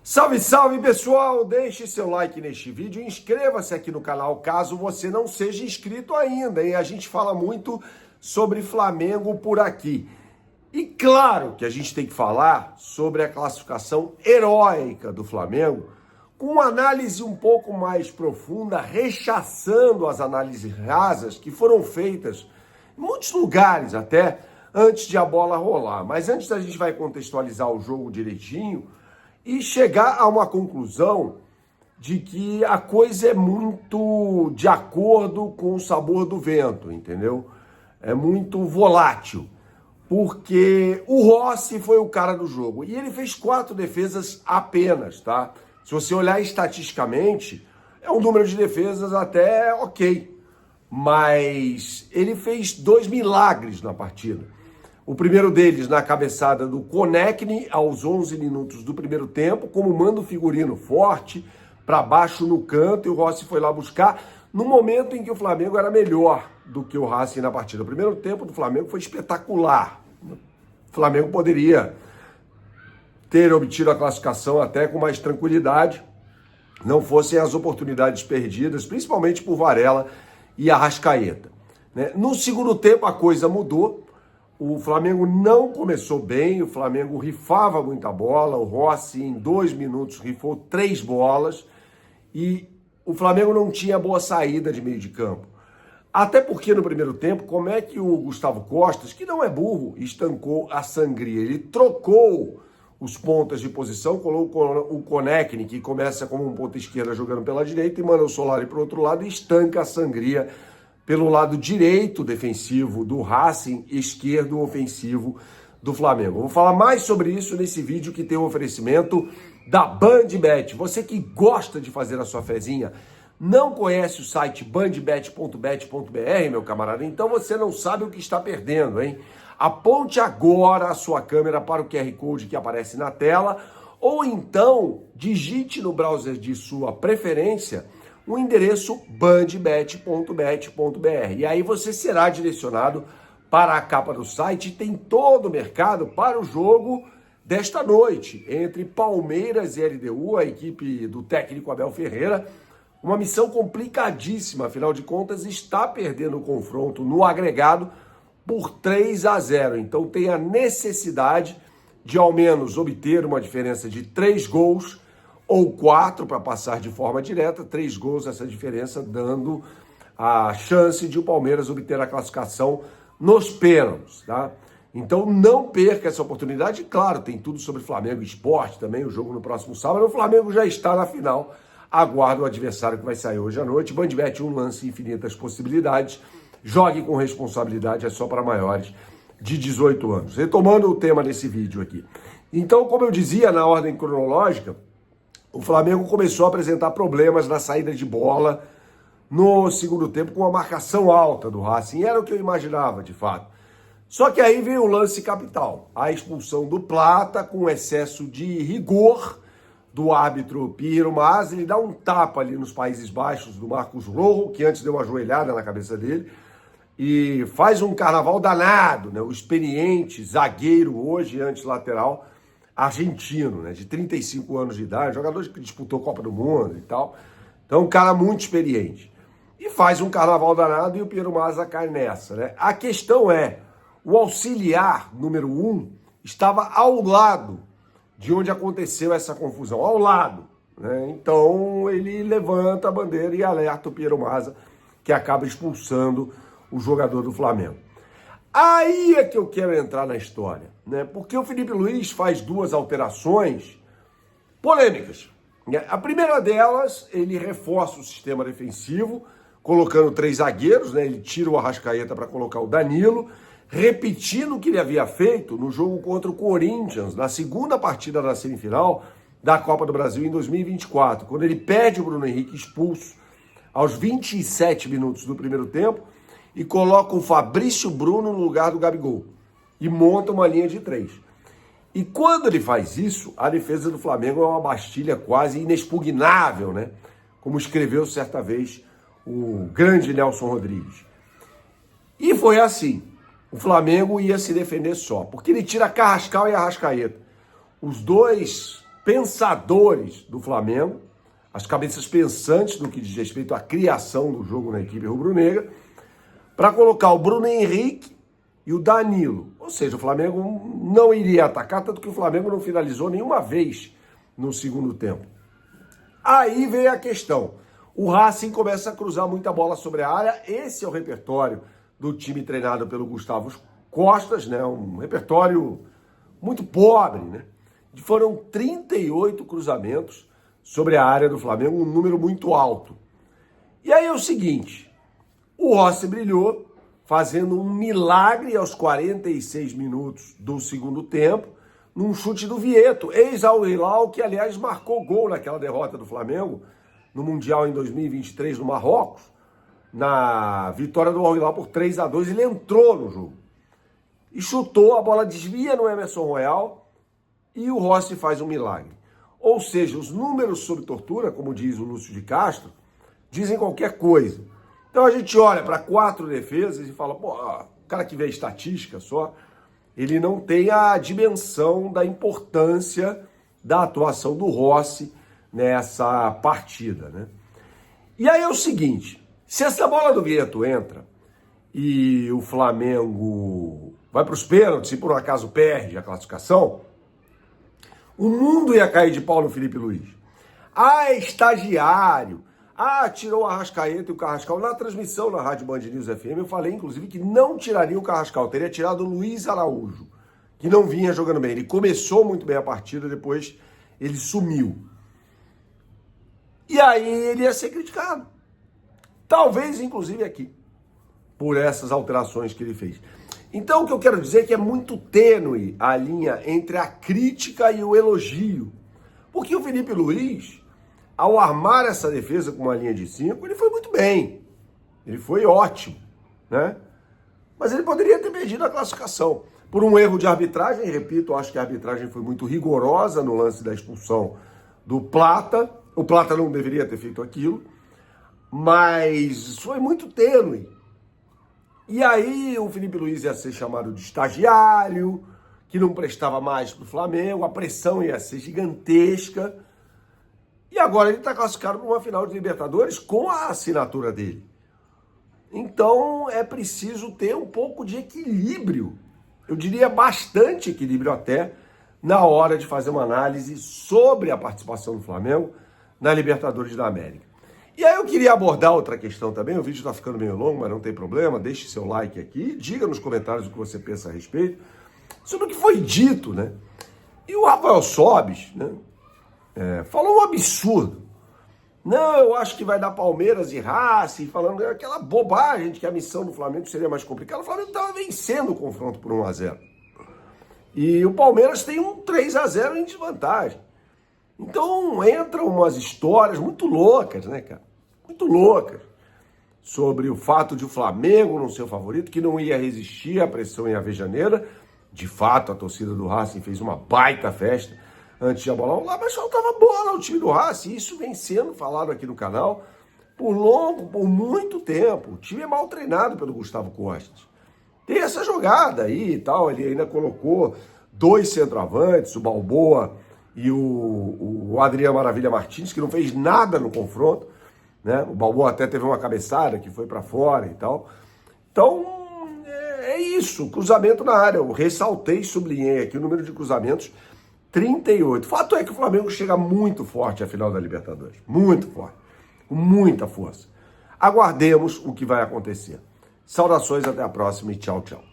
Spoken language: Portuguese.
Salve, salve pessoal! Deixe seu like neste vídeo e inscreva-se aqui no canal caso você não seja inscrito ainda, hein? A gente fala muito sobre Flamengo por aqui. E claro que a gente tem que falar sobre a classificação heróica do Flamengo, com uma análise um pouco mais profunda, rechaçando as análises rasas que foram feitas em muitos lugares até antes de a bola rolar. Mas antes a gente vai contextualizar o jogo direitinho e chegar a uma conclusão de que a coisa é muito de acordo com o sabor do vento, entendeu? É muito volátil, porque o Rossi foi o cara do jogo e ele fez 4 defesas apenas, tá? Se você olhar estatisticamente, é um número de defesas até ok, mas ele fez 2 milagres na partida. O primeiro deles na cabeçada do Konechny aos 11 minutos do primeiro tempo, como manda o figurino forte, para baixo no canto, e o Rossi foi lá buscar no momento em que o Flamengo era melhor do que o Racing na partida. O primeiro tempo do Flamengo foi espetacular. O Flamengo poderia ter obtido a classificação até com mais tranquilidade, não fossem as oportunidades perdidas, principalmente por Varela e Arrascaeta. No segundo tempo a coisa mudou. O Flamengo não começou bem, o Flamengo rifava muita bola, o Rossi em 2 minutos rifou 3 bolas e o Flamengo não tinha boa saída de meio de campo. Até porque no primeiro tempo, como é que o Gustavo Costas, que não é burro, estancou a sangria? Ele trocou os pontas de posição, colocou o Konechny, que começa como um ponta esquerda jogando pela direita, e manda o Solari para o outro lado e estanca a sangria pelo lado direito defensivo do Racing, esquerdo ofensivo do Flamengo. Vou falar mais sobre isso nesse vídeo que tem um oferecimento da BandBet. Você que gosta de fazer a sua fezinha, não conhece o site bandbet.bet.br, meu camarada, então você não sabe o que está perdendo, hein? Aponte agora a sua câmera para o QR Code que aparece na tela, ou então digite no browser de sua preferência o endereço bandbet.bet.br. E aí você será direcionado para a capa do site. Tem todo o mercado para o jogo desta noite, entre Palmeiras e LDU, a equipe do técnico Abel Ferreira. Uma missão complicadíssima, afinal de contas, está perdendo o confronto no agregado por 3-0. Então tem a necessidade de ao menos obter uma diferença de 3 gols ou 4 para passar de forma direta, 3 gols essa diferença, dando a chance de o Palmeiras obter a classificação nos pênaltis, tá? Então não perca essa oportunidade. Claro, tem tudo sobre Flamengo e Sport também, o jogo no próximo sábado. O Flamengo já está na final, aguarda o adversário que vai sair hoje à noite. BandBet, um lance, infinitas possibilidades. Jogue com responsabilidade, é só para maiores de 18 anos. Retomando o tema desse vídeo aqui. Então, como eu dizia, na ordem cronológica, o Flamengo começou a apresentar problemas na saída de bola no segundo tempo com a marcação alta do Racing. Era o que eu imaginava, de fato. Só que aí veio o lance capital. A expulsão do Plata com excesso de rigor do árbitro Piero Mas. Ele dá um tapa ali nos Países Baixos do Marcos Rojo, que antes deu uma joelhada na cabeça dele. E faz um carnaval danado, né? O experiente zagueiro hoje, anti-lateral, argentino, né, de 35 anos de idade, jogador que disputou Copa do Mundo e tal. Então, um cara muito experiente. E faz um carnaval danado e o Piero Mazza cai nessa, né? A questão é, o auxiliar número 1 estava ao lado de onde aconteceu essa confusão, ao lado, né? Então, ele levanta a bandeira e alerta o Piero Mazza, que acaba expulsando o jogador do Flamengo. Aí é que eu quero entrar na história, né? Porque o Felipe Luiz faz 2 alterações polêmicas. A primeira delas, ele reforça o sistema defensivo, colocando 3 zagueiros, né? Ele tira o Arrascaeta para colocar o Danilo, repetindo o que ele havia feito no jogo contra o Corinthians, na segunda partida da semifinal da Copa do Brasil em 2024, quando ele perde o Bruno Henrique expulso aos 27 minutos do primeiro tempo, e coloca o Fabrício Bruno no lugar do Gabigol e monta uma linha de 3. E quando ele faz isso, a defesa do Flamengo é uma bastilha quase inexpugnável, né? Como escreveu certa vez o grande Nelson Rodrigues. E foi assim. O Flamengo ia se defender só, porque ele tira Carrascal e Arrascaeta. Os dois pensadores do Flamengo, as cabeças pensantes no que diz respeito à criação do jogo na equipe rubro-negra, para colocar o Bruno Henrique e o Danilo. Ou seja, o Flamengo não iria atacar, tanto que o Flamengo não finalizou nenhuma vez no segundo tempo. Aí vem a questão. O Racing começa a cruzar muita bola sobre a área. Esse é o repertório do time treinado pelo Gustavo Costas, né? Um repertório muito pobre, né? Foram 38 cruzamentos sobre a área do Flamengo, um número muito alto. E aí é o seguinte, o Rossi brilhou, fazendo um milagre aos 46 minutos do segundo tempo, num chute do Vieto, ex-Al Hilal, que aliás marcou gol naquela derrota do Flamengo no Mundial em 2023 no Marrocos, na vitória do Al Hilal por 3-2, ele entrou no jogo. E chutou, a bola desvia no Emerson Royal e o Rossi faz um milagre. Ou seja, os números sob tortura, como diz o Lúcio de Castro, dizem qualquer coisa. Então a gente olha para 4 defesas e fala, pô, o cara que vê a estatística só, ele não tem a dimensão da importância da atuação do Rossi nessa partida, né? E aí é o seguinte, se essa bola do Vieto entra e o Flamengo vai para os pênaltis e por um acaso perde a classificação, o mundo ia cair de pau no Felipe Luiz. Ah, é estagiário. Ah, tirou o Arrascaeta e o Carrascal. Na transmissão na Rádio Band News FM, eu falei, inclusive, que não tiraria o Carrascal. Teria tirado o Luiz Araújo, que não vinha jogando bem. Ele começou muito bem a partida, depois ele sumiu. E aí ele ia ser criticado. Talvez, inclusive, aqui, por essas alterações que ele fez. Então, o que eu quero dizer é que é muito tênue a linha entre a crítica e o elogio. Porque o Felipe Luiz, ao armar essa defesa com uma linha de 5, ele foi muito bem. Ele foi ótimo, né? Mas ele poderia ter perdido a classificação. Por um erro de arbitragem, repito, acho que a arbitragem foi muito rigorosa no lance da expulsão do Plata. O Plata não deveria ter feito aquilo, mas foi muito tênue. E aí o Felipe Luiz ia ser chamado de estagiário, que não prestava mais para o Flamengo, a pressão ia ser gigantesca. E agora ele está classificado para uma final de Libertadores com a assinatura dele. Então é preciso ter um pouco de equilíbrio, eu diria bastante equilíbrio até, na hora de fazer uma análise sobre a participação do Flamengo na Libertadores da América. E aí eu queria abordar outra questão também, o vídeo está ficando meio longo, mas não tem problema, deixe seu like aqui, diga nos comentários o que você pensa a respeito, sobre o que foi dito, né? E o Rafael Sobis, né, falou um absurdo. Não, eu acho que vai dar Palmeiras e Racing, falando aquela bobagem de que a missão do Flamengo seria mais complicada. O Flamengo estava vencendo o confronto por 1-0. E o Palmeiras tem um 3-0 em desvantagem. Então entram umas histórias muito loucas, né, cara? Muito loucas. Sobre o fato de o Flamengo não ser o favorito, que não ia resistir à pressão em Avejaneira. De fato, a torcida do Racing fez uma baita festa antes de a bola rolar, mas faltava bola ao time do Racing. Isso vem sendo falado aqui no canal por muito tempo. O time é mal treinado pelo Gustavo Costas. Tem essa jogada aí e tal, ele ainda colocou 2 centroavantes, o Balboa e o Adriano Maravilha Martins, que não fez nada no confronto, né? O Balboa até teve uma cabeçada que foi para fora e tal. Então, é isso, cruzamento na área. Eu ressaltei, sublinhei aqui o número de cruzamentos, 38. Fato é que o Flamengo chega muito forte à final da Libertadores. Muito forte. Com muita força. Aguardemos o que vai acontecer. Saudações, até a próxima e tchau, tchau.